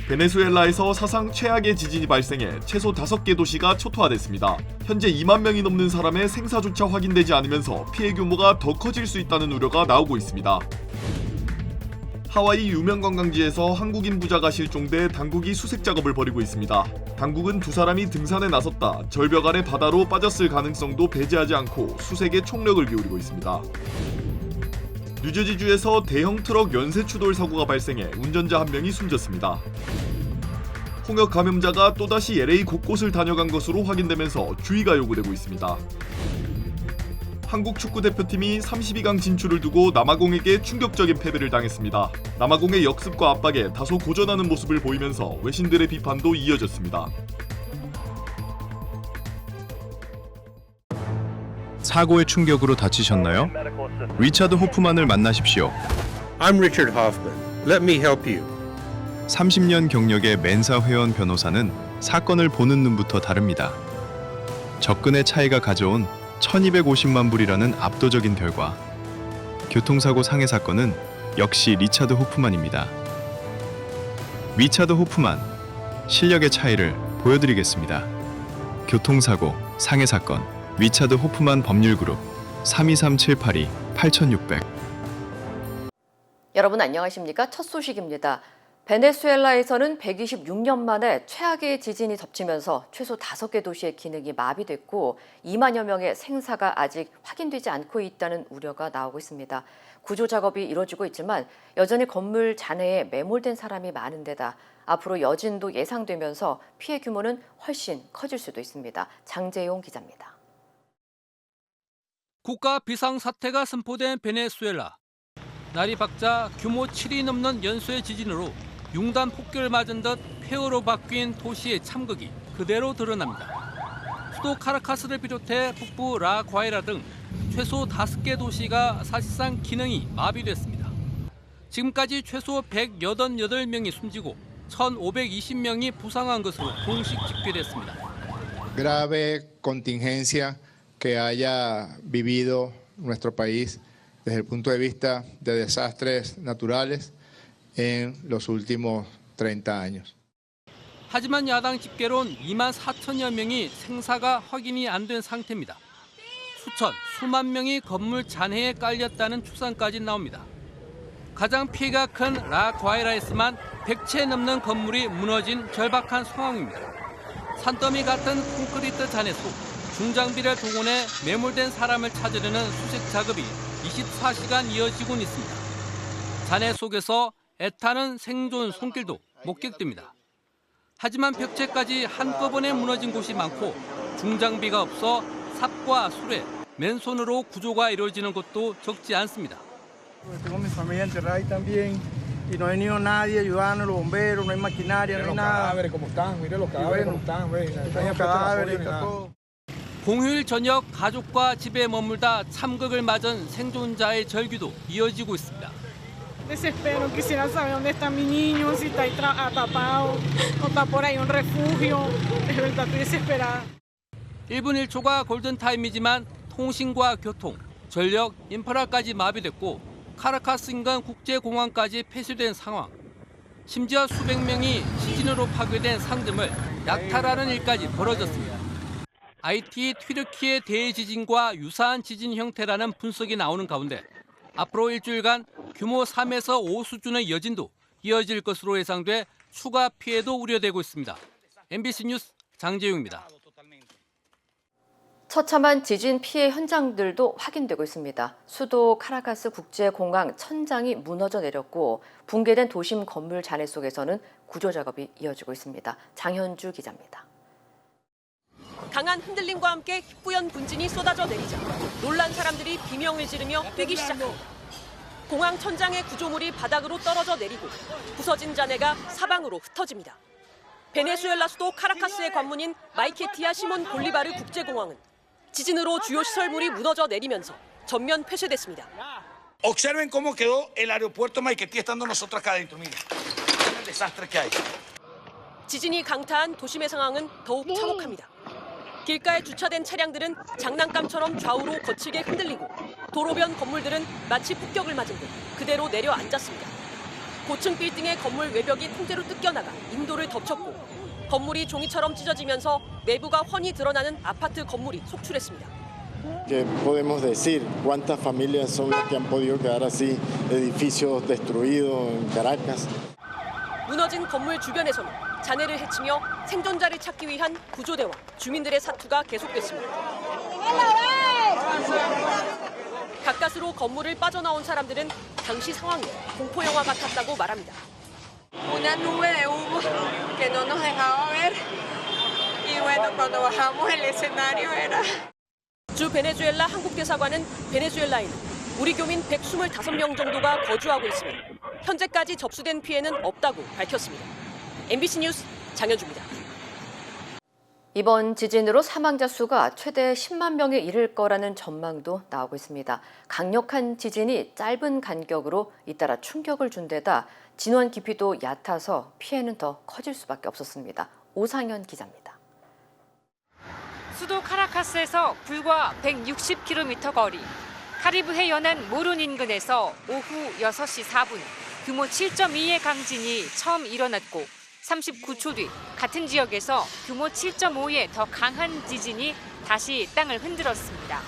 베네수엘라에서 사상 최악의 지진이 발생해 최소 5개 도시가 초토화됐습니다. 현재 2만 명이 넘는 사람의 생사조차 확인되지 않으면서 피해 규모가 더 커질 수 있다는 우려가 나오고 있습니다. 하와이 유명 관광지에서 한국인 부자가 실종돼 당국이 수색 작업을 벌이고 있습니다. 당국은 2사람이 등산에 나섰다 절벽 아래 바다로 빠졌을 가능성도 배제하지 않고 수색에 총력을 기울이고 있습니다. 뉴저지주에서 대형 트럭 연쇄 추돌 사고가 발생해 운전자 1명이 숨졌습니다. 홍역 감염자가 또다시 LA 곳곳을 다녀간 것으로 확인되면서 주의가 요구되고 있습니다. 한국 축구 대표팀이 32강 진출을 두고 남아공에게 충격적인 패배를 당했습니다. 남아공의 역습과 압박에 다소 고전하는 모습을 보이면서 외신들의 비판도 이어졌습니다. 사고의 충격으로 다치셨나요? 리차드 호프만을 만나십시오. I'm Richard Hoffman. Let me help you. 30년 경력의 멘사 회원 변호사는 사건을 보는 눈부터 다릅니다. 접근의 차이가 가져온 1250만 불이라는 압도적인 결과. 교통사고 상해 사건은 역시 리차드 호프만입니다. 리차드 호프만, 실력의 차이를 보여드리겠습니다. 교통사고 상해 사건, 리차드 호프만 법률그룹 323-782-8600. 여러분 안녕하십니까? 첫 소식입니다. 베네수엘라에서는 126년 만에 최악의 지진이 덮치면서 최소 5개 도시의 기능이 마비됐고 2만여 명의 생사가 아직 확인되지 않고 있다는 우려가 나오고 있습니다. 구조 작업이 이뤄지고 있지만 여전히 건물 잔해에 매몰된 사람이 많은 데다 앞으로 여진도 예상되면서 피해 규모는 훨씬 커질 수도 있습니다. 장재용 기자입니다. 국가 비상사태가 선포된 베네수엘라. 날이 밝자 규모 7이 넘는 연쇄 지진으로 융단 폭격을 맞은 듯 폐허로 바뀐 도시의 참극이 그대로 드러납니다. 수도 카라카스를 비롯해 북부 라과이라 등 최소 5개 도시가 사실상 기능이 마비됐습니다. 지금까지 최소 188명이 숨지고 1,520명이 부상한 것으로 공식 집계됐습니다. Grave contingencia que haya vivido nuestro país desde el punto de vista de desastres naturales en los últimos 30 años. 하지만 야당 집계론 2만 4천여 명이 생사가 확인이 안 된 상태입니다. 수만 명이 건물 잔해에 깔렸다는 추산까지 나옵니다. 가장 피해가 큰 라과이라에서만 100채 넘는 건물이 무너진 절박한 상황입니다. 산더미 같은 콘크리트 잔해 속 중장비를 동원해 매몰된 사람을 찾으려는 수색 작업이 24시간 이어지고 있습니다. 잔해 속에서 애타는 생존 손길도 목격됩니다. 하지만 벽체까지 한꺼번에 무너진 곳이 많고 중장비가 없어 삽과 수레, 맨손으로 구조가 이루어지는 것도 적지 않습니다. Tengo mi familia enterrada ahí también y no ha venido nadie a ayudarnos, los bomberos, no hay maquinaria, no hay nada. Mire los cadáveres como están, los cadáveres, está todo. 공휴일 저녁 가족과 집에 머물다 참극을 맞은 생존자의 절규도 이어지고 있습니다. Desespero, quisiera saber dónde está mi niño, si está ahí atrapado, o está por ahí un refugio. De verdad estoy desesperada. 1분 1초가 골든타임이지만 통신과 교통, 전력, 인프라까지 마비됐고 카라카스 인근 국제공항까지 폐쇄된 상황. 심지어 수백 명이 지진으로 파괴된 상점을 약탈하는 일까지 벌어졌습니다. IT 튀르키예 대지진과 유사한 지진 형태라는 분석이 나오는 가운데 앞으로 일주일간 규모 3에서 5 수준의 여진도 이어질 것으로 예상돼 추가 피해도 우려되고 있습니다. MBC 뉴스 장재용입니다. 처참한 지진 피해 현장들도 확인되고 있습니다. 수도 카라카스 국제공항 천장이 무너져 내렸고 붕괴된 도심 건물 잔해 속에서는 구조 작업이 이어지고 있습니다. 장현주 기자입니다. 강한 흔들림과 함께 희뿌연 분진이 쏟아져 내리자 놀란 사람들이 비명을 지르며 뛰기 시작합니다. 공항 천장의 구조물이 바닥으로 떨어져 내리고 부서진 잔해가 사방으로 흩어집니다. 베네수엘라 수도 카라카스의 관문인 마이케티아 시몬 볼리바르 국제공항은 지진으로 주요 시설물이 무너져 내리면서 전면 폐쇄됐습니다. Observen cómo quedó el aeropuerto Maiquetía estando nosotros acá adentro. Mira, el desastre que hay. 지진이 강타한 도심의 상황은 더욱 참혹합니다. 길가에 주차된 차량들은 장난감처럼 좌우로 거칠게 흔들리고 도로변 건물들은 마치 폭격을 맞은 듯 그대로 내려앉았습니다. 고층 빌딩의 건물 외벽이 통째로 뜯겨나가 인도를 덮쳤고 건물이 종이처럼 찢어지면서 내부가 훤히 드러나는 아파트 건물이 속출했습니다. ¿Qué podemos decir? ¿Cuántas familias son las que han podido quedar así, edificios destruidos en Caracas? 무너진 건물 주변에서는 잔해를 헤치며 생존자를 찾기 위한 구조대와 주민들의 사투가 계속됐습니다. 가까스로 건물을 빠져나온 사람들은 당시 상황이 공포영화 같았다고 말합니다. Una nube de humo que no nos dejaba ver y bueno, cuando bajamos el escenario era... 주 베네수엘라 한국대사관은 베네수엘라에는 우리 교민 125명 정도가 거주하고 있으며 현재까지 접수된 피해는 없다고 밝혔습니다. MBC 뉴스 장현주입니다. 이번 지진으로 사망자 수가 최대 10만 명에 이를 거라는 전망도 나오고 있습니다. 강력한 지진이 짧은 간격으로 잇따라 충격을 준 데다 진원 깊이도 얕아서 피해는 더 커질 수밖에 없었습니다. 오상현 기자입니다. 수도 카라카스에서 불과 160km 거리, 카리브해 연안 모룬 인근에서 오후 6시 4분 규모 7.2의 강진이 처음 일어났고 39초 뒤 같은 지역에서 규모 7.5의 더 강한 지진이 다시 땅을 흔들었습니다.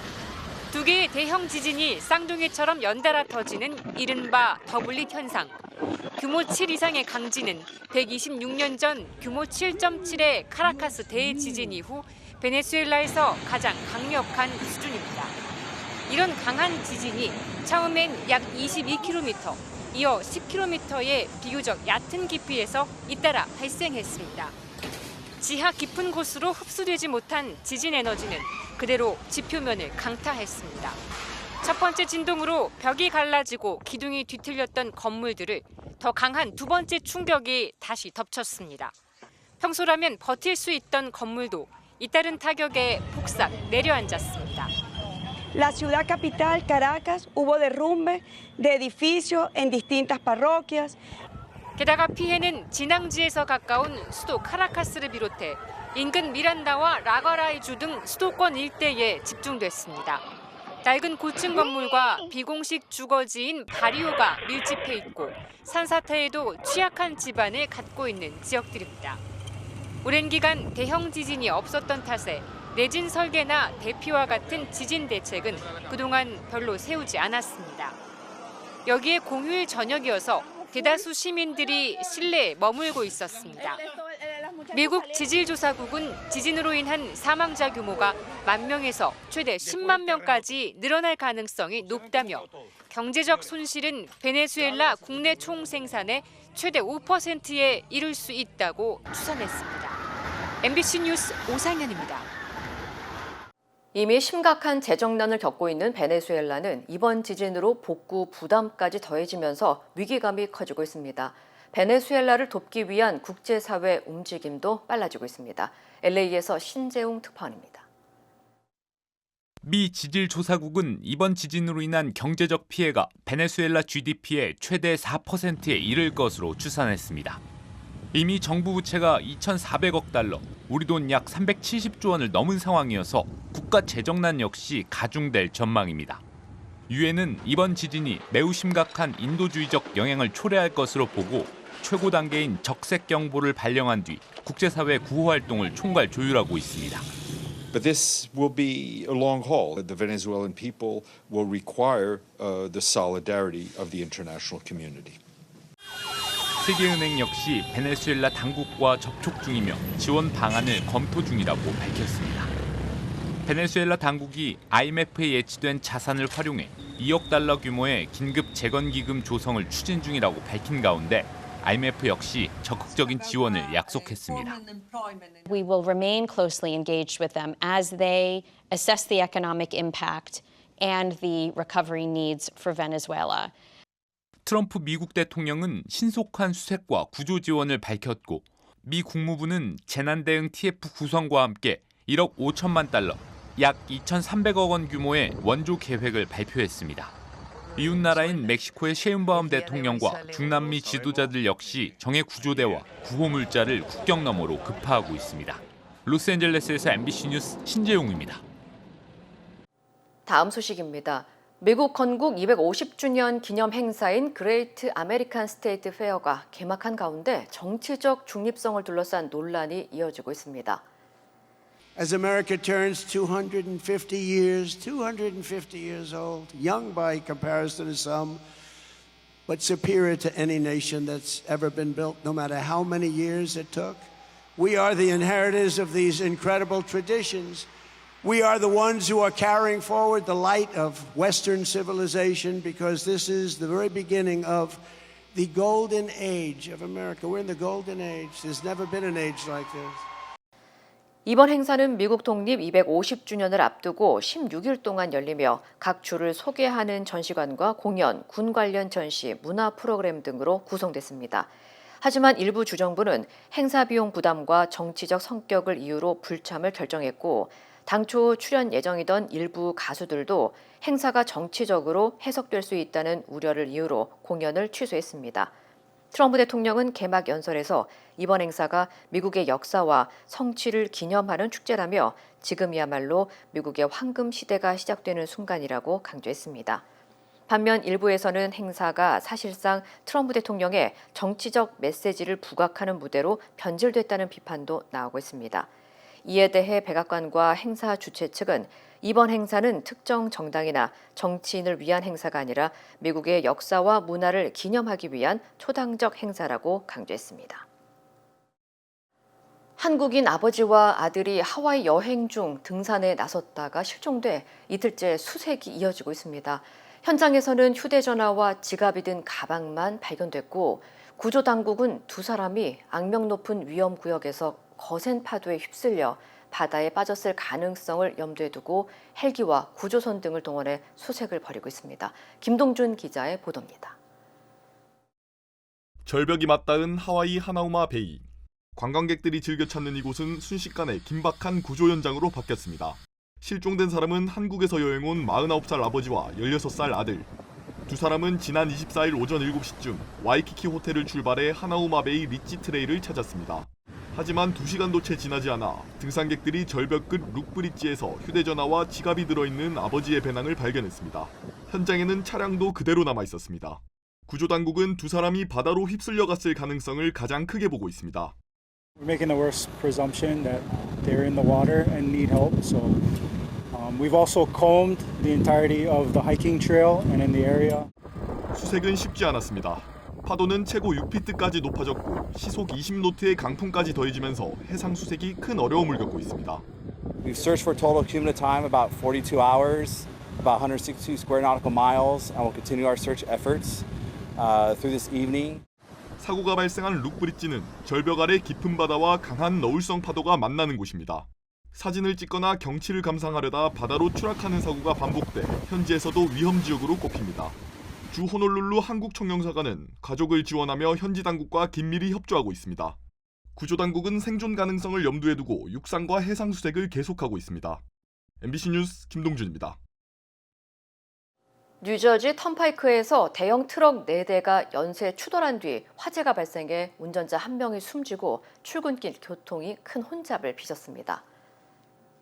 두 개의 대형 지진이 쌍둥이처럼 연달아 터지는 이른바 더블릿 현상. 규모 7 이상의 강진은 126년 전 규모 7.7의 카라카스 대지진 이후 베네수엘라에서 가장 강력한 수준입니다. 이런 강한 지진이 처음엔 약 22km, 이어 10km의 비교적 얕은 깊이에서 잇따라 발생했습니다. 지하 깊은 곳으로 흡수되지 못한 지진 에너지는 그대로 지표면을 강타했습니다. 첫 번째 진동으로 벽이 갈라지고 기둥이 뒤틀렸던 건물들을 더 강한 두 번째 충격이 다시 덮쳤습니다. 평소라면 버틸 수 있던 건물도 잇따른 타격에 폭삭 내려앉았습니다. La ciudad capital, Caracas, hubo derrumbe de edificios en distintas parroquias. 게다가 피해는 진앙지에서 가까운 수도 카라카스를 비롯해 인근 미란다와 라가라이주 등 수도권 일대에 집중됐습니다. 낡은 고층 건물과 비공식 주거지인 바리오가 밀집해 있고 산사태에도 취약한 지반을 갖고 있는 지역들입니다. 오랜 기간 대형 지진이 없었던 탓에 내진 설계나 대피와 같은 지진 대책은 그동안 별로 세우지 않았습니다. 여기에 공휴일 저녁이어서 대다수 시민들이 실내에 머물고 있었습니다. 미국 지질조사국은 지진으로 인한 사망자 규모가 10,000명에서 최대 10만 명까지 늘어날 가능성이 높다며 경제적 손실은 베네수엘라 국내 총생산의 최대 5%에 이를 수 있다고 추산했습니다. MBC 뉴스 오상현입니다. 이미 심각한 재정난을 겪고 있는 베네수엘라는 이번 지진으로 복구 부담까지 더해지면서 위기감이 커지고 있습니다. 베네수엘라를 돕기 위한 국제사회 움직임도 빨라지고 있습니다. LA에서 신재웅 특파원입니다. 미 지질조사국은 이번 지진으로 인한 경제적 피해가 베네수엘라 GDP의 최대 4%에 이를 것으로 추산했습니다. 이미 정부 부채가 2,400억 달러, 우리 돈 약 370조 원을 넘은 상황이어서 국가 재정난 역시 가중될 전망입니다. 유엔은 이번 지진이 매우 심각한 인도주의적 영향을 초래할 것으로 보고 최고 단계인 적색 경보를 발령한 뒤 국제사회 구호 활동을 총괄 조율하고 있습니다. But this will be a long haul. The Venezuelan people will require the solidarity of the international community. 세계은행 역시 베네수엘라 당국과 접촉 중이며 지원 방안을 검토 중이라고 밝혔습니다. 베네수엘라 당국이 IMF에 예치된 자산을 활용해 2억 달러 규모의 긴급 재건기금 조성을 추진 중이라고 밝힌 가운데 IMF 역시 적극적인 지원을 약속했습니다. We will remain closely engaged with them as they assess the economic impact and the recovery needs for Venezuela. 트럼프 미국 대통령은 신속한 수색과 구조 지원을 밝혔고 미 국무부는 재난대응 TF 구성과 함께 1억 5천만 달러, 약 2,300억 원 규모의 원조 계획을 발표했습니다. 이웃나라인 멕시코의 셰인바움 대통령과 중남미 지도자들 역시 정예 구조대와 구호 물자를 국경 너머로 급파하고 있습니다. 로스앤젤레스에서 MBC 뉴스 신재용입니다. 다음 소식입니다. 미국 건국 250주년 기념 행사인 그레이트 아메리칸 스테이트 페어가 개막한 가운데 정치적 중립성을 둘러싼 논란이 이어지고 있습니다. As America turns 250 years old, young by comparison to some, but superior to any nation that's ever been built, no matter how many years it took. We are the inheritors of these incredible traditions. We are the ones who are carrying forward the light of Western civilization because this is the very beginning of the golden age of America. We're in the golden age. There's never been an age like this. 이번 행사는 미국 독립 250주년을 앞두고 16일 동안 열리며 각 주를 소개하는 전시관과 공연, 군 관련 전시, 문화 프로그램 등으로 구성됐습니다. 하지만 일부 주정부는 행사 비용 부담과 정치적 성격을 이유로 불참을 결정했고 당초 출연 예정이던 일부 가수들도 행사가 정치적으로 해석될 수 있다는 우려를 이유로 공연을 취소했습니다. 트럼프 대통령은 개막 연설에서 이번 행사가 미국의 역사와 성취를 기념하는 축제라며 지금이야말로 미국의 황금 시대가 시작되는 순간이라고 강조했습니다. 반면 일부에서는 행사가 사실상 트럼프 대통령의 정치적 메시지를 부각하는 무대로 변질됐다는 비판도 나오고 있습니다. 이에 대해 백악관과 행사 주최 측은 이번 행사는 특정 정당이나 정치인을 위한 행사가 아니라 미국의 역사와 문화를 기념하기 위한 초당적 행사라고 강조했습니다. 한국인 아버지와 아들이 하와이 여행 중 등산에 나섰다가 실종돼 이틀째 수색이 이어지고 있습니다. 현장에서는 휴대전화와 지갑이 든 가방만 발견됐고 구조당국은 두 사람이 악명 높은 위험구역에서 거센 파도에 휩쓸려 바다에 빠졌을 가능성을 염두에 두고 헬기와 구조선 등을 동원해 수색을 벌이고 있습니다. 김동준 기자의 보도입니다. 절벽이 맞닿은 하와이 하나우마 베이. 관광객들이 즐겨 찾는 이곳은 순식간에 긴박한 구조 현장으로 바뀌었습니다. 실종된 사람은 한국에서 여행 온 49살 아버지와 16살 아들. 두 사람은 지난 24일 오전 7시쯤 와이키키 호텔을 출발해 하나우마 베이 리치 트레일을 찾았습니다. 하지만 2시간도 채 지나지 않아 등산객들이 절벽 끝 룩브릿지에서 휴대전화와 지갑이 들어있는 아버지의 배낭을 발견했습니다. 현장에는 차량도 그대로 남아 있었습니다. 구조당국은 두 사람이 바다로 휩쓸려 갔을 가능성을 가장 크게 보고 있습니다. We're making the worst presumption that they're in the water and need help. So we've also combed the entirety of the hiking trail and in the area. 수색은 쉽지 않았습니다. 파도는 최고 6피트까지 높아졌고 시속 20노트의 강풍까지 더해지면서 해상 수색이 큰 어려움을 겪고 있습니다. We've searched for total cumulative time about 42 hours, about 162 square nautical miles, and we'll continue our search efforts through this evening. 사고가 발생한 룩브릿지는 절벽 아래 깊은 바다와 강한 너울성 파도가 만나는 곳입니다. 사진을 찍거나 경치를 감상하려다 바다로 추락하는 사고가 반복돼 현지에서도 위험 지역으로 꼽힙니다. 주 호놀룰루 한국청령사관은 가족을 지원하며 현지 당국과 긴밀히 협조하고 있습니다. 구조당국은 생존 가능성을 염두에 두고 육상과 해상 수색을 계속하고 있습니다. MBC 뉴스 김동준입니다. 뉴저지 턴파이크에서 대형 트럭 4대가 연쇄 추돌한 뒤 화재가 발생해 운전자 1명이 숨지고 출근길 교통이 큰 혼잡을 빚었습니다.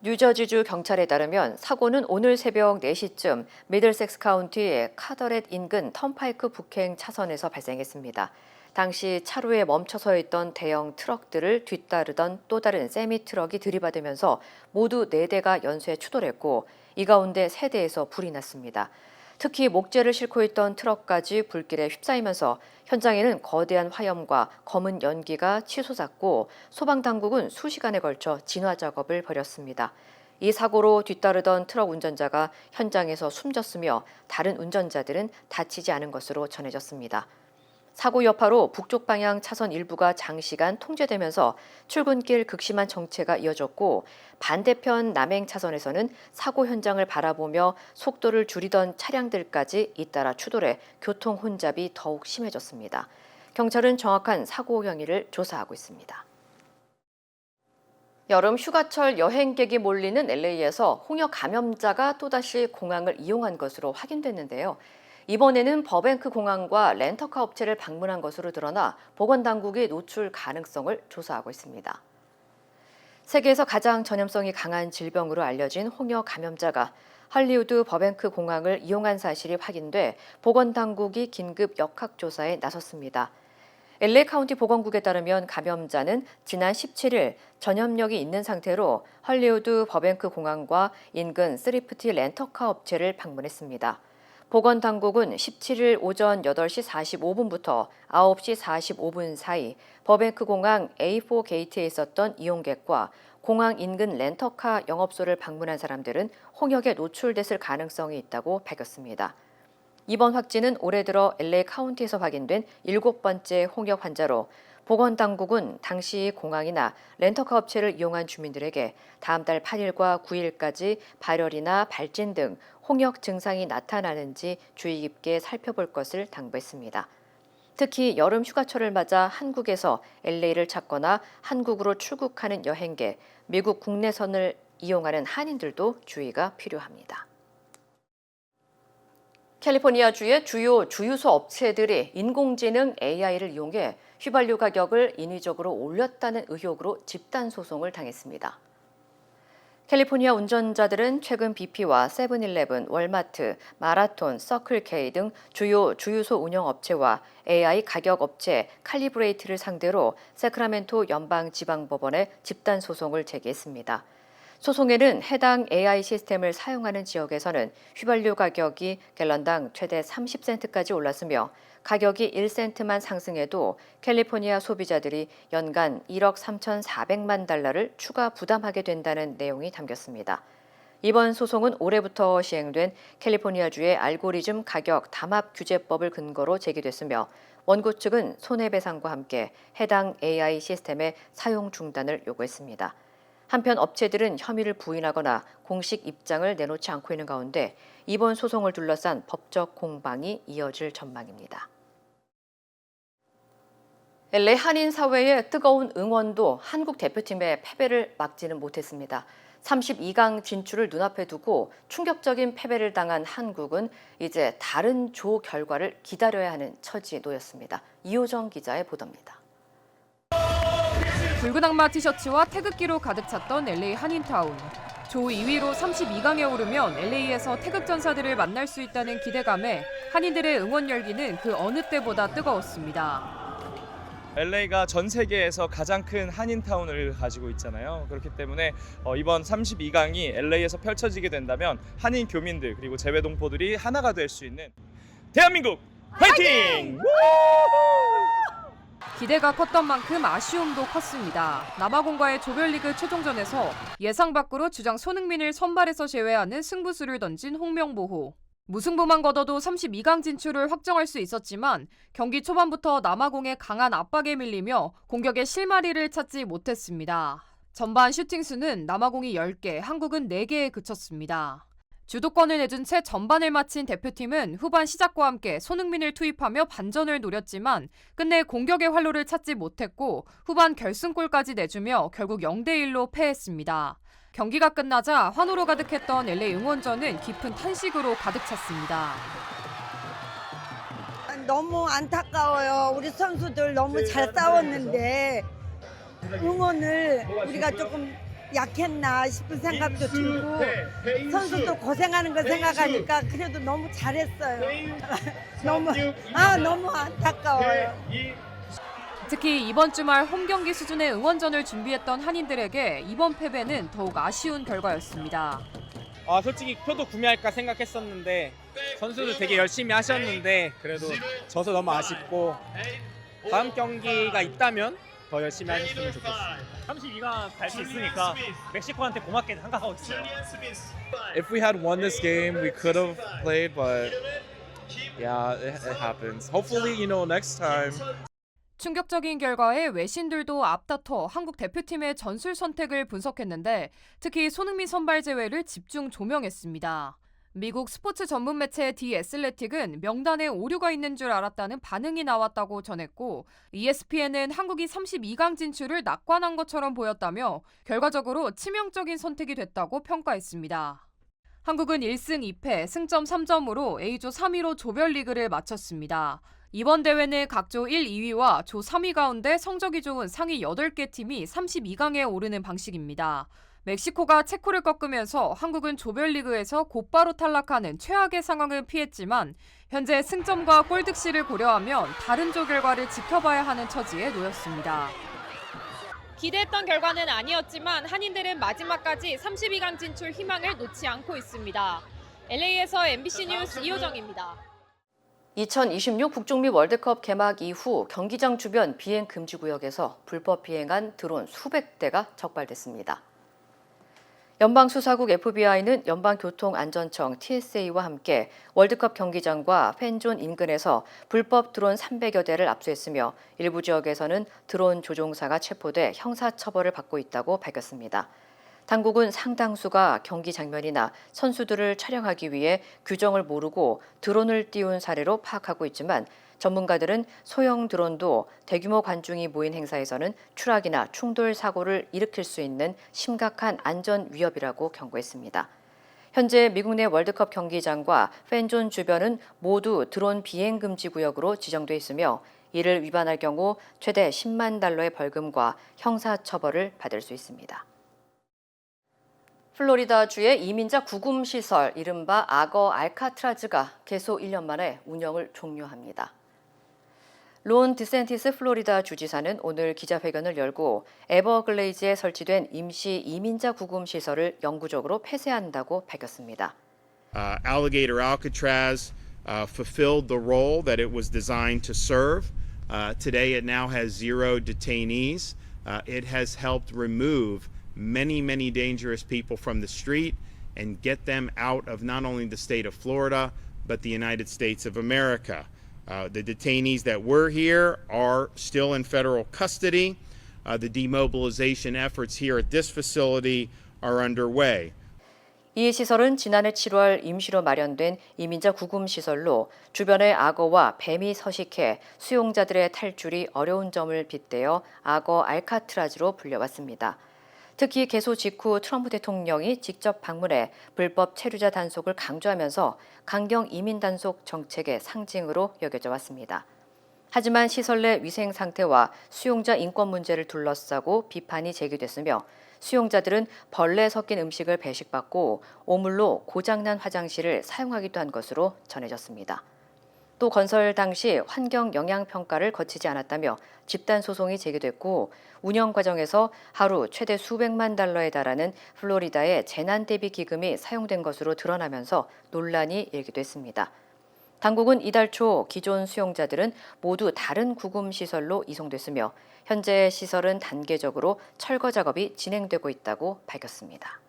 뉴저지주 경찰에 따르면 사고는 오늘 새벽 4시쯤 미들섹스 카운티 카더렛 인근 턴파이크 북행 차선에서 발생했습니다. 당시 차로에 멈춰 서 있던 대형 트럭들을 뒤따르던 또 다른 세미 트럭이 들이받으면서 모두 4대가 연쇄 추돌했고 이 가운데 3대에서 불이 났습니다. 특히 목재를 싣고 있던 트럭까지 불길에 휩싸이면서 현장에는 거대한 화염과 검은 연기가 치솟았고 소방당국은 수시간에 걸쳐 진화 작업을 벌였습니다. 이 사고로 뒤따르던 트럭 운전자가 현장에서 숨졌으며 다른 운전자들은 다치지 않은 것으로 전해졌습니다. 사고 여파로 북쪽 방향 차선 일부가 장시간 통제되면서 출근길 극심한 정체가 이어졌고 반대편 남행 차선에서는 사고 현장을 바라보며 속도를 줄이던 차량들까지 잇따라 추돌해 교통 혼잡이 더욱 심해졌습니다. 경찰은 정확한 사고 경위를 조사하고 있습니다. 여름 휴가철 여행객이 몰리는 LA에서 홍역 감염자가 또다시 공항을 이용한 것으로 확인됐는데요. 이번에는 버뱅크 공항과 렌터카 업체를 방문한 것으로 드러나 보건당국이 노출 가능성을 조사하고 있습니다. 세계에서 가장 전염성이 강한 질병으로 알려진 홍역 감염자가 할리우드 버뱅크 공항을 이용한 사실이 확인돼 보건당국이 긴급 역학조사에 나섰습니다. LA 카운티 보건국에 따르면 감염자는 지난 17일 전염력이 있는 상태로 할리우드 버뱅크 공항과 인근 스리프티 렌터카 업체를 방문했습니다. 보건당국은 17일 오전 8시 45분부터 9시 45분 사이 버뱅크 공항 A4 게이트에 있었던 이용객과 공항 인근 렌터카 영업소를 방문한 사람들은 홍역에 노출됐을 가능성이 있다고 밝혔습니다. 이번 확진은 올해 들어 LA 카운티에서 확인된 7번째 홍역 환자로 보건당국은 당시 공항이나 렌터카 업체를 이용한 주민들에게 다음 달 8일과 9일까지 발열이나 발진 등 홍역 증상이 나타나는지 주의 깊게 살펴볼 것을 당부했습니다. 특히 여름 휴가철을 맞아 한국에서 LA를 찾거나 한국으로 출국하는 여행객, 미국 국내선을 이용하는 한인들도 주의가 필요합니다. 캘리포니아주의 주요 주유소 업체들이 인공지능 AI를 이용해 휘발유 가격을 인위적으로 올렸다는 의혹으로 집단 소송을 당했습니다. 캘리포니아 운전자들은 최근 BP와 세븐일레븐, 월마트, 마라톤, 서클K 등 주요 주유소 운영업체와 AI 가격 업체 칼리브레이트를 상대로 세크라멘토 연방지방법원에 집단 소송을 제기했습니다. 소송에는 해당 AI 시스템을 사용하는 지역에서는 휘발유 가격이 갤런당 최대 30센트까지 올랐으며 가격이 1센트만 상승해도 캘리포니아 소비자들이 연간 1억 3,400만 달러를 추가 부담하게 된다는 내용이 담겼습니다. 이번 소송은 올해부터 시행된 캘리포니아주의 알고리즘 가격 담합 규제법을 근거로 제기됐으며 원고 측은 손해배상과 함께 해당 AI 시스템의 사용 중단을 요구했습니다. 한편 업체들은 혐의를 부인하거나 공식 입장을 내놓지 않고 있는 가운데 이번 소송을 둘러싼 법적 공방이 이어질 전망입니다. LA 한인 사회의 뜨거운 응원도 한국 대표팀의 패배를 막지는 못했습니다. 32강 진출을 눈앞에 두고 충격적인 패배를 당한 한국은 이제 다른 조 결과를 기다려야 하는 처지에 놓였습니다. 이호정 기자의 보도입니다. 붉은 악마 티셔츠와 태극기로 가득 찼던 LA 한인타운. 조 2위로 32강에 오르면 LA에서 태극전사들을 만날 수 있다는 기대감에 한인들의 응원 열기는 그 어느 때보다 뜨거웠습니다. LA가 전 세계에서 가장 큰 한인타운을 가지고 있잖아요. 그렇기 때문에 이번 32강이 LA에서 펼쳐지게 된다면 한인 교민들 그리고 재외동포들이 하나가 될 수 있는 대한민국 화이팅! 기대가 컸던 만큼 아쉬움도 컸습니다. 남아공과의 조별리그 최종전에서 예상 밖으로 주장 손흥민을 선발에서 제외하는 승부수를 던진 홍명보호. 무승부만 거둬도 32강 진출을 확정할 수 있었지만 경기 초반부터 남아공의 강한 압박에 밀리며 공격의 실마리를 찾지 못했습니다. 전반 슈팅수는 남아공이 10개, 한국은 4개에 그쳤습니다. 주도권을 내준 채 전반을 마친 대표팀은 후반 시작과 함께 손흥민을 투입하며 반전을 노렸지만 끝내 공격의 활로를 찾지 못했고 후반 결승골까지 내주며 결국 0대1로 패했습니다. 경기가 끝나자 환호로 가득했던 LA 응원전은 깊은 탄식으로 가득 찼습니다. 너무 안타까워요. 우리 선수들 너무 잘 싸웠는데 응원을 우리가 조금 약했나 싶은 생각도 들고 선수들 고생하는 걸 생각하니까 그래도 너무 잘했어요. 너무 안타까워요. 특히 이번 주말 홈경기 수준의 응원전을 준비했던 한인들에게 이번 패배는 더욱 아쉬운 결과였습니다. 솔직히 표도 구매할까 생각했었는데 선수들 되게 열심히 하셨는데 그래도 져서 너무 아쉽고 다음 경기가 있다면 더 열심히 하셨으면 좋겠습니다. 32강 갈 수 있으니까 멕시코한테 고맙게 생각하고 있어요. If we had won this game, we could have played, but yeah, it happens. Hopefully, next time. 충격적인 결과에 외신들도 앞다퉈 한국 대표팀의 전술 선택을 분석했는데 특히 손흥민 선발 제외를 집중 조명했습니다. 미국 스포츠 전문 매체 디 애슬레틱은 명단에 오류가 있는 줄 알았다는 반응이 나왔다고 전했고 ESPN은 한국이 32강 진출을 낙관한 것처럼 보였다며 결과적으로 치명적인 선택이 됐다고 평가했습니다. 한국은 1승 2패, 승점 3점으로 A조 3위로 조별리그를 마쳤습니다. 이번 대회는 각 조 1, 2위와 조 3위 가운데 성적이 좋은 상위 8개 팀이 32강에 오르는 방식입니다. 멕시코가 체코를 꺾으면서 한국은 조별리그에서 곧바로 탈락하는 최악의 상황을 피했지만 현재 승점과 골득실을 고려하면 다른 조 결과를 지켜봐야 하는 처지에 놓였습니다. 기대했던 결과는 아니었지만 한인들은 마지막까지 32강 진출 희망을 놓지 않고 있습니다. LA에서 MBC 뉴스 이효정입니다. 2026 북중미 월드컵 개막 이후 경기장 주변 비행 금지 구역에서 불법 비행한 드론 수백 대가 적발됐습니다. 연방수사국 FBI는 연방교통안전청 TSA와 함께 월드컵 경기장과 팬존 인근에서 불법 드론 300여 대를 압수했으며 일부 지역에서는 드론 조종사가 체포돼 형사처벌을 받고 있다고 밝혔습니다. 당국은 상당수가 경기 장면이나 선수들을 촬영하기 위해 규정을 모르고 드론을 띄운 사례로 파악하고 있지만 전문가들은 소형 드론도 대규모 관중이 모인 행사에서는 추락이나 충돌 사고를 일으킬 수 있는 심각한 안전 위협이라고 경고했습니다. 현재 미국 내 월드컵 경기장과 팬존 주변은 모두 드론 비행 금지 구역으로 지정돼 있으며 이를 위반할 경우 최대 10만 달러의 벌금과 형사처벌을 받을 수 있습니다. 플로리다주의 이민자 구금 시설 이른바 악어 알카트라즈가 개소 1년 만에 운영을 종료합니다. 론 디센티스 플로리다 주지사는 오늘 기자회견을 열고 에버글레이즈에 설치된 임시 이민자 구금 시설을 영구적으로 폐쇄한다고 밝혔습니다. Alligator Alcatraz fulfilled the role that it was designed to serve. Today it now has 0 detainees. It has helped remove many dangerous people from the street and get them out of not only the state of Florida, but the United States of America. The detainees that were here are still in federal custody. The demobilization efforts here at this facility are underway. 이 시설은 지난해 7월 임시로 마련된 이민자 구금 시설로 주변에 악어와 뱀이 서식해 수용자들의 탈출이 어려운 점을 빗대어 악어 알카트라즈로 불려왔습니다. 특히 개소 직후 트럼프 대통령이 직접 방문해 불법 체류자 단속을 강조하면서 강경 이민 단속 정책의 상징으로 여겨져 왔습니다. 하지만 시설 내 위생 상태와 수용자 인권 문제를 둘러싸고 비판이 제기됐으며 수용자들은 벌레 섞인 음식을 배식받고 오물로 고장난 화장실을 사용하기도 한 것으로 전해졌습니다. 또 건설 당시 환경 영향 평가를 거치지 않았다며 집단 소송이 제기됐고 운영 과정에서 하루 최대 수백만 달러에 달하는 플로리다의 재난 대비 기금이 사용된 것으로 드러나면서 논란이 일기도 했습니다. 당국은 이달 초 기존 수용자들은 모두 다른 구금 시설로 이송됐으며 현재 시설은 단계적으로 철거 작업이 진행되고 있다고 밝혔습니다.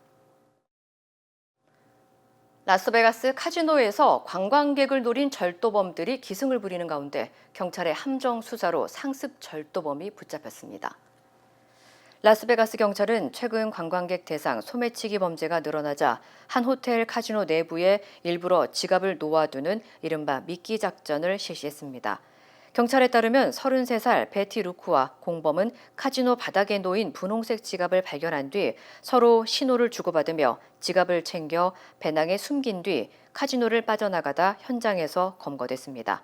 라스베가스 카지노에서 관광객을 노린 절도범들이 기승을 부리는 가운데 경찰의 함정 수사로 상습 절도범이 붙잡혔습니다. 라스베가스 경찰은 최근 관광객 대상 소매치기 범죄가 늘어나자 한 호텔 카지노 내부에 일부러 지갑을 놓아두는 이른바 미끼 작전을 실시했습니다. 경찰에 따르면 33살 베티 루크와 공범은 카지노 바닥에 놓인 분홍색 지갑을 발견한 뒤 서로 신호를 주고받으며 지갑을 챙겨 배낭에 숨긴 뒤 카지노를 빠져나가다 현장에서 검거됐습니다.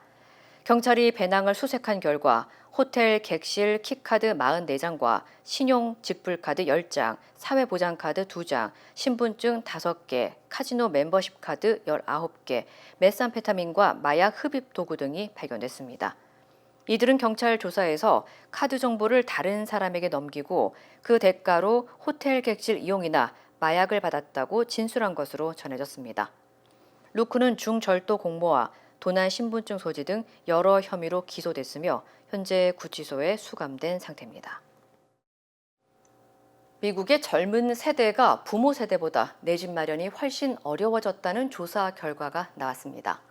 경찰이 배낭을 수색한 결과 호텔 객실 키카드 44장과 신용 직불카드 10장, 사회보장카드 2장, 신분증 5개, 카지노 멤버십 카드 19개, 메삼페타민과 마약 흡입 도구 등이 발견됐습니다. 이들은 경찰 조사에서 카드 정보를 다른 사람에게 넘기고 그 대가로 호텔 객실 이용이나 마약을 받았다고 진술한 것으로 전해졌습니다. 루크는 중절도 공모와 도난 신분증 소지 등 여러 혐의로 기소됐으며 현재 구치소에 수감된 상태입니다. 미국의 젊은 세대가 부모 세대보다 내 집 마련이 훨씬 어려워졌다는 조사 결과가 나왔습니다.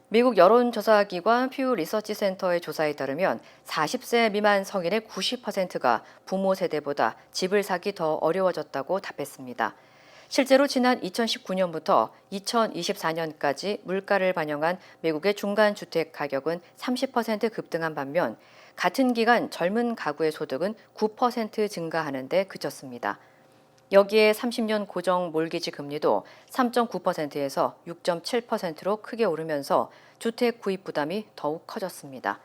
미국 여론조사기관 퓨 리서치 센터의 조사에 따르면 40세 미만 성인의 90%가 부모 세대보다 집을 사기 더 어려워졌다고 답했습니다. 실제로 지난 2019년부터 2024년까지 물가를 반영한 미국의 중간 주택 가격은 30% 급등한 반면 같은 기간 젊은 가구의 소득은 9% 증가하는 데 그쳤습니다. 여기에 30년 고정 몰기지 금리도 3.9%에서 6.7%로 크게 오르면서 주택 구입 부담이 더욱 커졌습니다.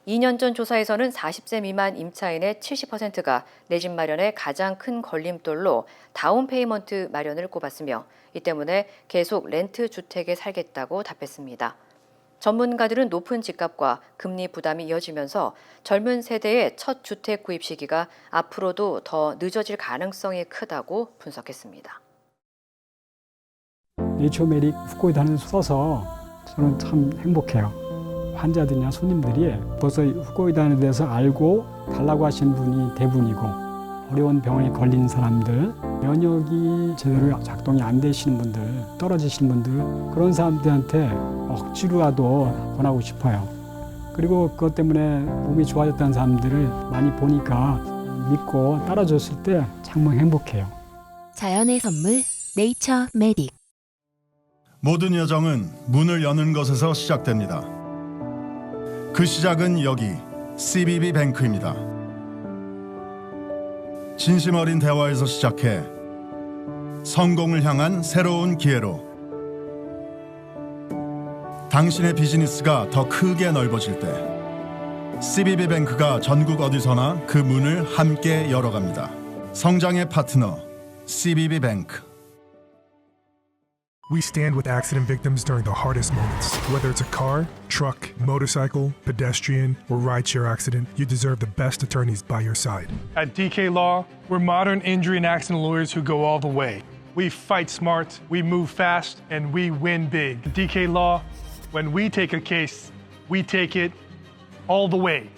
2년 전 조사에서는 40세 미만 임차인의 70%가 내 집 마련의 가장 큰 걸림돌로 다운 페이먼트 마련을 꼽았으며 이 때문에 계속 렌트 주택에 살겠다고 답했습니다. 전문가들은 높은 집값과 금리 부담이 이어지면서 젊은 세대의 첫 주택 구입 시기가 앞으로도 더 늦어질 가능성이 크다고 분석했습니다. 네이처메딕 후코이단을 써서 저는 참 행복해요. 환자들이나 손님들이 벌써 후코이단에 대해서 알고 달라고 하시는 분이 대부분이고 어려운 병에 걸린 사람들, 면역이 제대로 작동이 안 되시는 분들, 떨어지시는 분들 그런 사람들한테 억지로라도 권하고 싶어요. 그리고 그것 때문에 몸이 좋아졌다는 사람들을 많이 보니까 믿고 따라줬을 때 정말 행복해요. 자연의 선물 네이처메딕. 모든 여정은 문을 여는 것에서 시작됩니다. 그 시작은 여기 CBB뱅크입니다. 진심 어린 대화에서 시작해 성공을 향한 새로운 기회로 당신의 비즈니스가 더 크게 넓어질 때 CBB뱅크가 전국 어디서나 그 문을 함께 열어갑니다. 성장의 파트너 CBB뱅크. We stand with accident victims during the hardest moments. Whether it's a car, truck, motorcycle, pedestrian, or rideshare accident, you deserve the best attorneys by your side. At DK Law, we're modern injury and accident lawyers who go all the way. We fight smart, we move fast, and we win big. At DK Law, when we take a case, we take it all the way.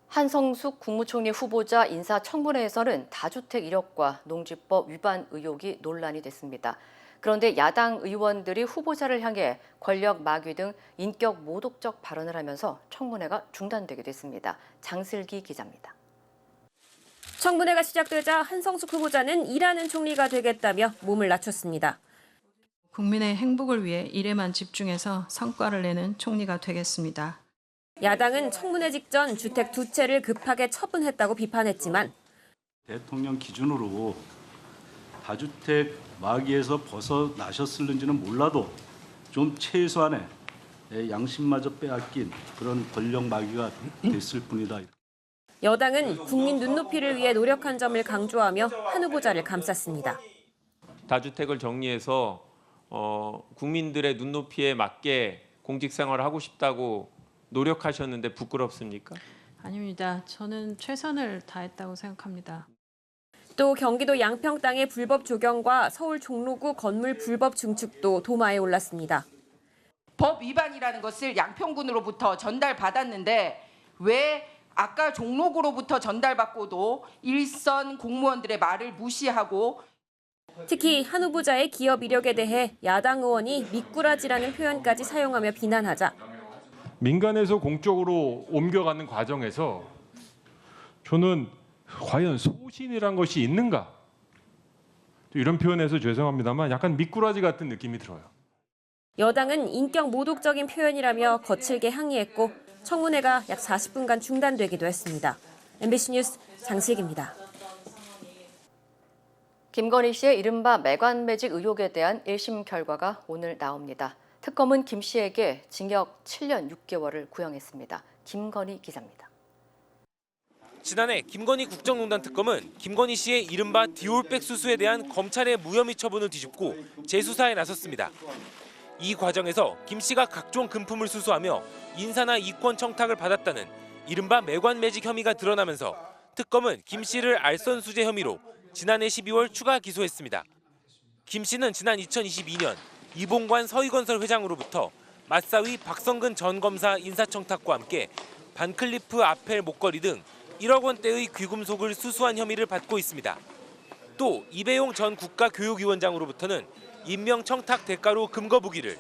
한성숙 국무총리 후보자 인사청문회에서는 다주택 이력과 농지법 위반 의혹이 논란이 됐습니다. 그런데 야당 의원들이 후보자를 향해 권력 마귀 등 인격 모독적 발언을 하면서 청문회가 중단되게 됐습니다. 장슬기 기자입니다. 청문회가 시작되자 한성숙 후보자는 일하는 총리가 되겠다며 몸을 낮췄습니다. 국민의 행복을 위해 일에만 집중해서 성과를 내는 총리가 되겠습니다. 야당은 청문회 직전 주택 2채를 급하게 처분했다고 비판했지만 대통령 기준으로 다주택 마귀에서 벗어나셨을는지는 몰라도 좀 최소한의 양심마저 빼앗긴 그런 권력 마귀가 됐을 뿐이다. 여당은 국민 눈높이를 위해 노력한 점을 강조하며 한 후보자를 감쌌습니다. 다주택을 정리해서 국민들의 눈높이에 맞게 공직생활을 하고 싶다고 노력하셨는데 부끄럽습니까? 아닙니다. 저는 최선을 다했다고 생각합니다. 또 경기도 양평 땅의 불법 조경과 서울 종로구 건물 불법 증축도 도마에 올랐습니다. 법 위반이라는 것을 양평군으로부터 전달받았는데 왜 아까 종로구로부터 전달받고도 일선 공무원들의 말을 무시하고 특히 한 후보자의 기업 이력에 대해 야당 의원이 미꾸라지라는 표현까지 사용하며 비난하자 민간에서 공적으로 옮겨가는 과정에서 저는 과연 소신이란 것이 있는가? 이런 표현에서 죄송합니다만 약간 미꾸라지 같은 느낌이 들어요. 여당은 인격 모독적인 표현이라며 거칠게 항의했고 청문회가 약 40분간 중단되기도 했습니다. MBC 뉴스 장슬기입니다. 김건희 씨의 이른바 매관매직 의혹에 대한 1심 결과가 오늘 나옵니다. 특검은 김 씨에게 징역 7년 6개월을 구형했습니다. 김건희 기자입니다. 지난해 김건희 국정농단 특검은 김건희 씨의 이른바 디올백 수수에 대한 검찰의 무혐의 처분을 뒤집고 재수사에 나섰습니다. 이 과정에서 김 씨가 각종 금품을 수수하며 인사나 이권 청탁을 받았다는 이른바 매관매직 혐의가 드러나면서 특검은 김 씨를 알선수재 혐의로 지난해 12월 추가 기소했습니다. 김 씨는 지난 2022년 이봉관 서희건설 회장으로부터 맞사위 박성근 전 검사 인사청탁과 함께 반클리프 아펠 목걸이 등 1억 원대의 귀금속을 수수한 혐의를 받고 있습니다. 또 이배용 전 국가교육위원장으로부터는 임명청탁 대가로 금거부기를,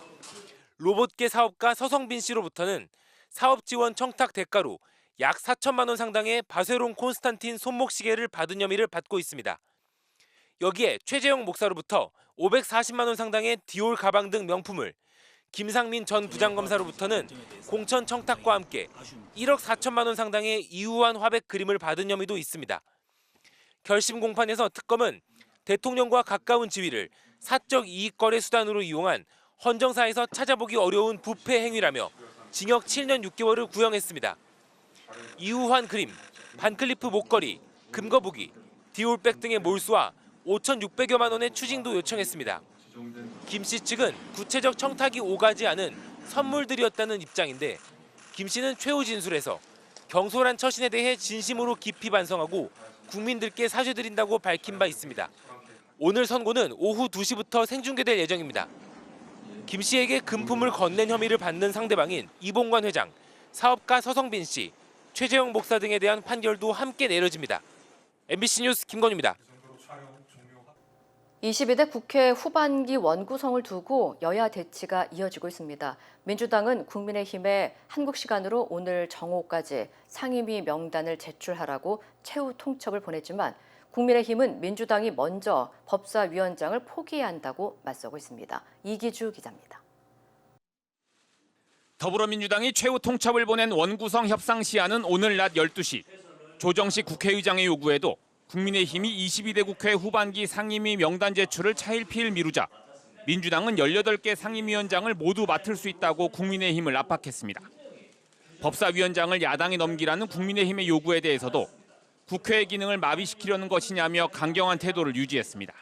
로봇계 사업가 서성빈 씨로부터는 사업지원 청탁 대가로 약 4천만 원 상당의 바세론 콘스탄틴 손목시계를 받은 혐의를 받고 있습니다. 여기에 최재형 목사로부터 540만 원 상당의 디올 가방 등 명품을, 김상민 전 부장검사로부터는 공천 청탁과 함께 1억 4천만 원 상당의 이우환 화백 그림을 받은 혐의도 있습니다. 결심 공판에서 특검은 대통령과 가까운 지위를 사적 이익 거래 수단으로 이용한 헌정사에서 찾아보기 어려운 부패 행위라며 징역 7년 6개월을 구형했습니다. 이우환 그림, 반클리프 목걸이, 금거북이, 디올백 등의 몰수와 5,600여만 원의 추징도 요청했습니다. 김 씨 측은 구체적 청탁이 오가지 않은 선물들이었다는 입장인데 김 씨는 최후 진술에서 경솔한 처신에 대해 진심으로 깊이 반성하고 국민들께 사죄드린다고 밝힌 바 있습니다. 오늘 선고는 오후 2시부터 생중계될 예정입니다. 김 씨에게 금품을 건넨 혐의를 받는 상대방인 이봉관 회장, 사업가 서성빈 씨, 최재형 목사 등에 대한 판결도 함께 내려집니다. MBC 뉴스 김건우입니다. 22대 국회 후반기 원구성을 두고 여야 대치가 이어지고 있습니다. 민주당은 국민의힘에 한국 시간으로 오늘 정오까지 상임위 명단을 제출하라고 최후 통첩을 보냈지만 국민의힘은 민주당이 먼저 법사위원장을 포기해야 한다고 맞서고 있습니다. 이기주 기자입니다. 더불어민주당이 최후 통첩을 보낸 원구성 협상 시한은 오늘 낮 12시. 조정식 국회의장의 요구에도 국민의힘이 22대 국회 후반기 상임위 명단 제출을 차일피일 미루자 민주당은 18개 상임위원장을 모두 맡을 수 있다고 국민의힘을 압박했습니다. 법사위원장을 야당에 넘기라는 국민의힘의 요구에 대해서도 국회의 기능을 마비시키려는 것이냐며 강경한 태도를 유지했습니다.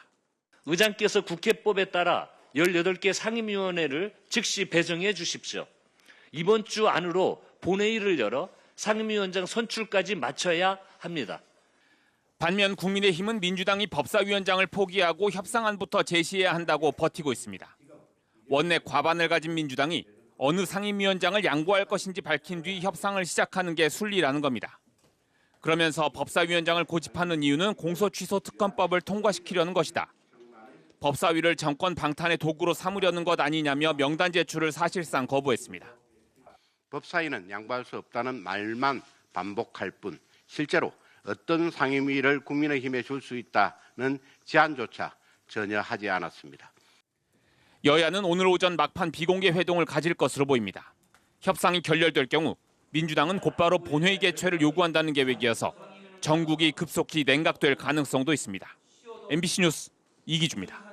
의장께서 국회법에 따라 18개 상임위원회를 즉시 배정해 주십시오. 이번 주 안으로 본회의를 열어 상임위원장 선출까지 마쳐야 합니다. 반면 국민의힘은 민주당이 법사위원장을 포기하고 협상안부터 제시해야 한다고 버티고 있습니다. 원내 과반을 가진 민주당이 어느 상임위원장을 양보할 것인지 밝힌 뒤 협상을 시작하는 게 순리라는 겁니다. 그러면서 법사위원장을 고집하는 이유는 공소취소 특검법을 통과시키려는 것이다. 법사위를 정권 방탄의 도구로 삼으려는 것 아니냐며 명단 제출을 사실상 거부했습니다. 법사위는 양보할 수 없다는 말만 반복할 뿐 실제로 어떤 상임위를 국민의힘에 줄 수 있다는 제안조차 전혀 하지 않았습니다. 여야는 오늘 오전 막판 비공개 회동을 가질 것으로 보입니다. 협상이 결렬될 경우 민주당은 곧바로 본회의 개최를 요구한다는 계획이어서 정국이 급속히 냉각될 가능성도 있습니다. MBC 뉴스 이기주입니다.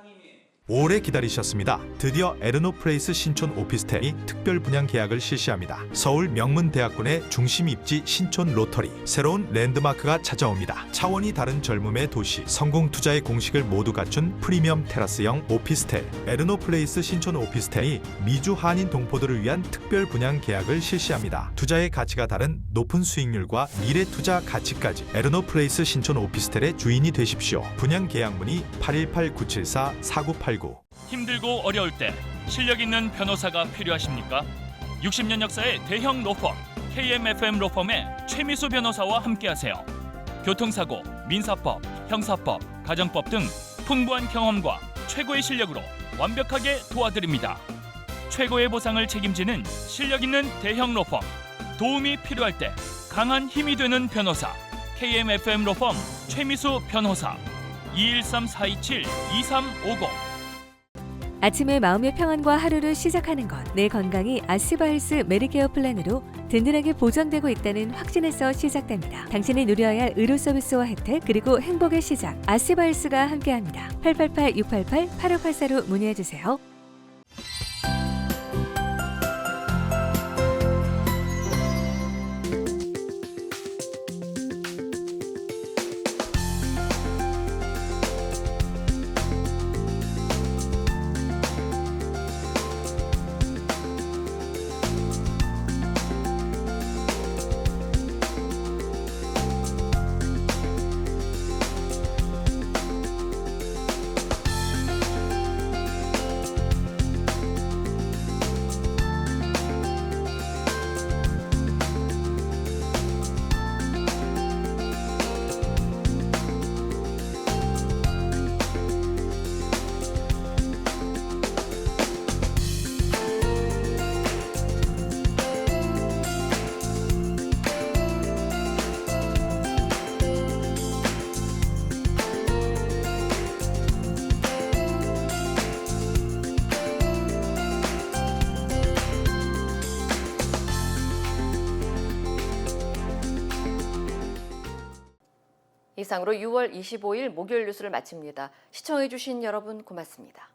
오래 기다리셨습니다. 드디어 에르노플레이스 신촌 오피스텔이 특별 분양 계약을 실시합니다. 서울 명문대학군의 중심 입지 신촌 로터리. 새로운 랜드마크가 찾아옵니다. 차원이 다른 젊음의 도시. 성공 투자의 공식을 모두 갖춘 프리미엄 테라스형 오피스텔. 에르노플레이스 신촌 오피스텔이 미주 한인 동포들을 위한 특별 분양 계약을 실시합니다. 투자의 가치가 다른 높은 수익률과 미래 투자 가치까지. 에르노플레이스 신촌 오피스텔의 주인이 되십시오. 분양 계약 문의 818-974-4989. 힘들고 어려울 때 실력 있는 변호사가 필요하십니까? 60년 역사의 대형 로펌 KMFM 로펌의 최미수 변호사와 함께하세요. 교통사고, 민사법, 형사법, 가정법 등 풍부한 경험과 최고의 실력으로 완벽하게 도와드립니다. 최고의 보상을 책임지는 실력 있는 대형 로펌. 도움이 필요할 때 강한 힘이 되는 변호사 KMFM 로펌 최미수 변호사 213-427-2350. 아침에 마음의 평안과 하루를 시작하는 것. 내 건강이 아스바헬스 메디케어 플랜으로 든든하게 보장되고 있다는 확신에서 시작됩니다. 당신이 누려야 할 의료 서비스와 혜택 그리고 행복의 시작. 아스바헬스가 함께합니다. 888-688-8584로 문의해주세요. 이상으로 6월 25일 목요일 뉴스를 마칩니다. 시청해주신 여러분 고맙습니다.